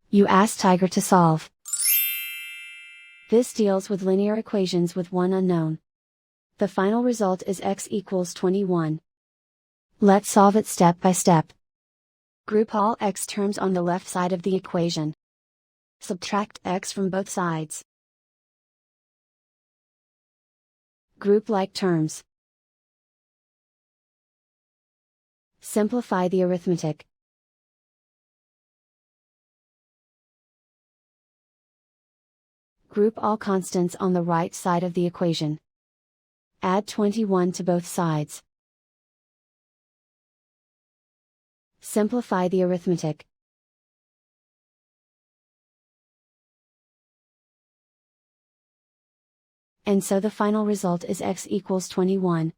You ask Tiger to solve. This deals with linear equations with one unknown. The final result is x equals 21. Let's solve it step by step. Group all x terms on the left side of the equation. Subtract x from both sides. Group like terms. Simplify the arithmetic. Group all constants on the right side of the equation. Add 21 to both sides. Simplify the arithmetic. And so the final result is x equals 21.